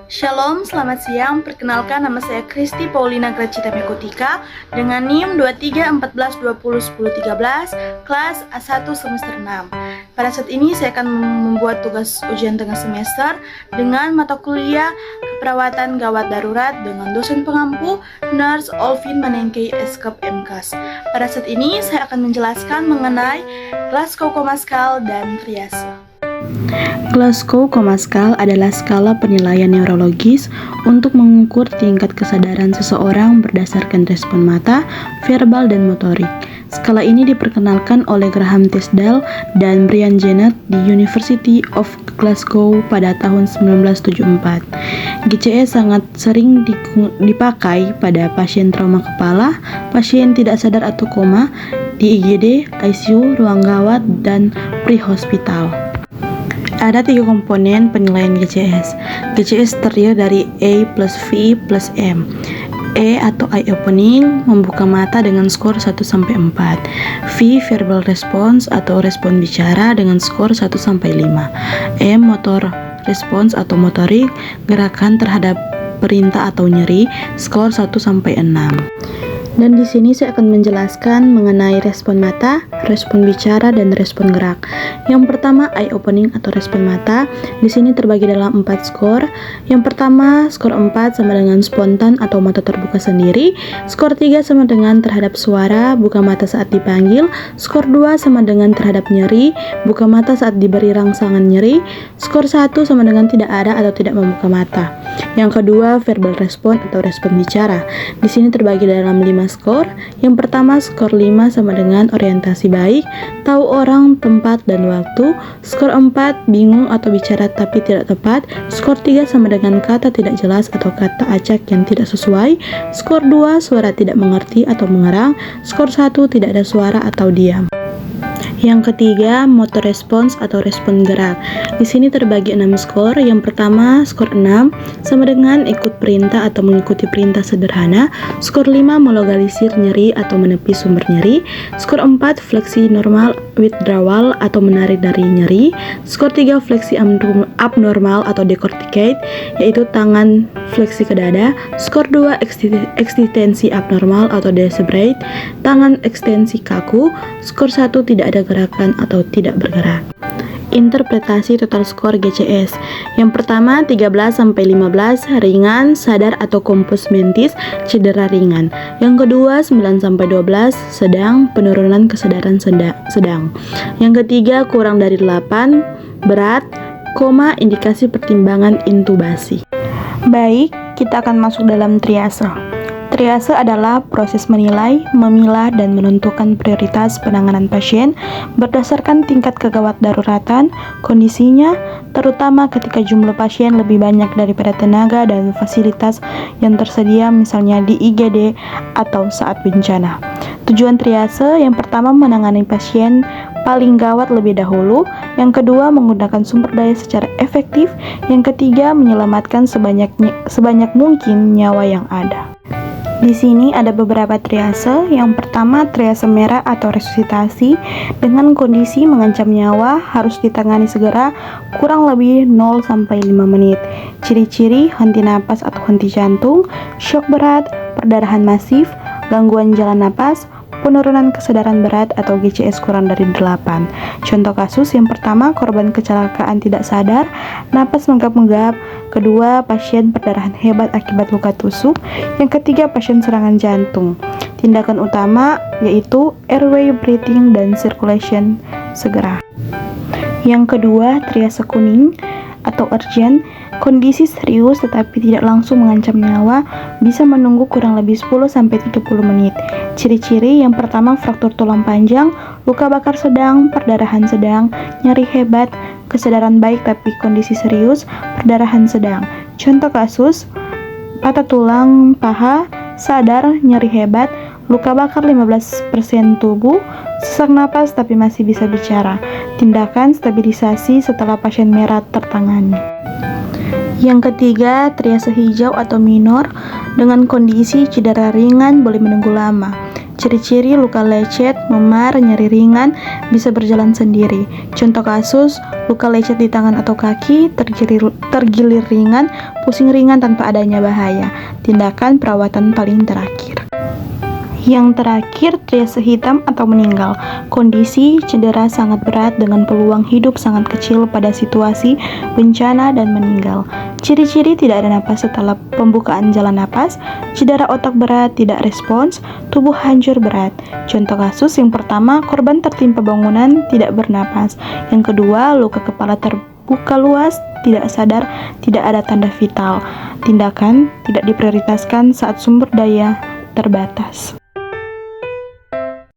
Shalom, selamat siang. Perkenalkan, nama saya Kristi Paulina Gracita Mekotika dengan NIM 2314201013 kelas A1 semester 6. Pada saat ini saya akan membuat tugas ujian tengah semester dengan mata kuliah keperawatan gawat darurat dengan dosen pengampu Nurse Olvin Manengkei Eskep MKAS. Pada saat ini saya akan menjelaskan mengenai Glasgow Coma Scale dan triase. Glasgow Coma Scale adalah skala penilaian neurologis untuk mengukur tingkat kesadaran seseorang berdasarkan respon mata, verbal, dan motorik. Skala ini diperkenalkan oleh Graham Tisdale dan Brian Jennett di University of Glasgow pada tahun 1974. GCS sangat sering dipakai pada pasien trauma kepala, pasien tidak sadar atau koma, di IGD, ICU, ruang gawat, dan pre-hospital. Ada 3 komponen penilaian GCS. GCS terdiri dari A plus V plus M. E atau eye opening, membuka mata dengan skor 1-4. V, verbal response atau respon bicara dengan skor 1-5. M, motor response atau motorik, gerakan terhadap perintah atau nyeri, skor 1-6. Dan di sini saya akan menjelaskan mengenai respon mata, respon bicara, dan respon gerak. Yang pertama, eye opening atau respon mata. Di sini terbagi dalam 4 skor. Yang pertama, skor 4 sama dengan spontan atau mata terbuka sendiri. Skor 3 sama dengan terhadap suara, buka mata saat dipanggil. Skor 2 sama dengan terhadap nyeri, buka mata saat diberi rangsangan nyeri. Skor 1 sama dengan tidak ada atau tidak membuka mata. Yang kedua, verbal respon atau respon bicara. Di sini terbagi dalam 5 skor. Yang pertama, skor 5 sama dengan orientasi baik, tahu orang, tempat, dan waktu. Skor 4, bingung atau bicara tapi tidak tepat. Skor 3 sama dengan kata tidak jelas atau kata acak yang tidak sesuai. Skor 2, suara tidak mengerti atau mengerang. Skor 1, tidak ada suara atau diam. Yang ketiga, motor response atau respon gerak. Di sini terbagi 6 skor. Yang pertama, skor 6 sama dengan ikut perintah atau mengikuti perintah sederhana. Skor 5, melokalisir nyeri atau menepi sumber nyeri. Skor 4, fleksi normal withdrawal atau menarik dari nyeri. Skor 3, fleksi abnormal atau decorticate, yaitu tangan fleksi ke dada. Skor 2, ekstensi abnormal atau decebrate, tangan ekstensi kaku. Skor 1, tidak ada gerakan atau tidak bergerak. Interpretasi total skor GCS. Yang pertama, 13-15 ringan, sadar atau kompos mentis, cedera ringan. Yang kedua, 9-12 sedang, penurunan kesadaran sedang. Yang ketiga, kurang dari 8 berat, koma, indikasi pertimbangan intubasi. Baik, kita akan masuk dalam triase. Triase adalah proses menilai, memilah, dan menentukan prioritas penanganan pasien berdasarkan tingkat kegawat daruratan, kondisinya, terutama ketika jumlah pasien lebih banyak daripada tenaga dan fasilitas yang tersedia, misalnya di IGD atau saat bencana. Tujuan triase yang pertama menangani pasien paling gawat lebih dahulu, yang kedua menggunakan sumber daya secara efektif, yang ketiga menyelamatkan sebanyak mungkin nyawa yang ada. Di sini ada beberapa triase. Yang pertama, triase merah atau resusitasi dengan kondisi mengancam nyawa, harus ditangani segera, kurang lebih 0-5 menit. Ciri-ciri henti napas atau henti jantung, shock berat, perdarahan masif, gangguan jalan napas, penurunan kesadaran berat atau GCS kurang dari 8. Contoh kasus yang pertama, korban kecelakaan tidak sadar, napas menggap-menggap. Kedua, pasien perdarahan hebat akibat luka tusuk. Yang ketiga, pasien serangan jantung. Tindakan utama yaitu airway, breathing, dan circulation segera. Yang kedua, triase kuning atau urgent, kondisi serius tetapi tidak langsung mengancam nyawa, bisa menunggu kurang lebih 10-30 menit. Ciri-ciri yang pertama, fraktur tulang panjang, luka bakar sedang, perdarahan sedang, nyeri hebat, kesadaran baik tapi kondisi serius, perdarahan sedang. Contoh kasus, patah tulang paha, sadar, nyeri hebat, luka bakar 15% tubuh, sesak napas tapi masih bisa bicara. Tindakan stabilisasi setelah pasien merah tertangani. Yang ketiga, triase hijau atau minor dengan kondisi cedera ringan boleh menunggu lama. Ciri-ciri luka lecet, memar, nyeri ringan, bisa berjalan sendiri. Contoh kasus, luka lecet di tangan atau kaki, tergilir ringan, pusing ringan tanpa adanya bahaya. Tindakan perawatan paling terakhir. Yang terakhir, triase hitam atau meninggal. Kondisi cedera sangat berat dengan peluang hidup sangat kecil pada situasi bencana dan meninggal. Ciri-ciri tidak ada napas setelah pembukaan jalan napas, cedera otak berat, tidak respons, tubuh hancur berat. Contoh kasus yang pertama, korban tertimpa bangunan, tidak bernapas. Yang kedua, luka kepala terbuka luas, tidak sadar, tidak ada tanda vital. Tindakan tidak diprioritaskan saat sumber daya terbatas.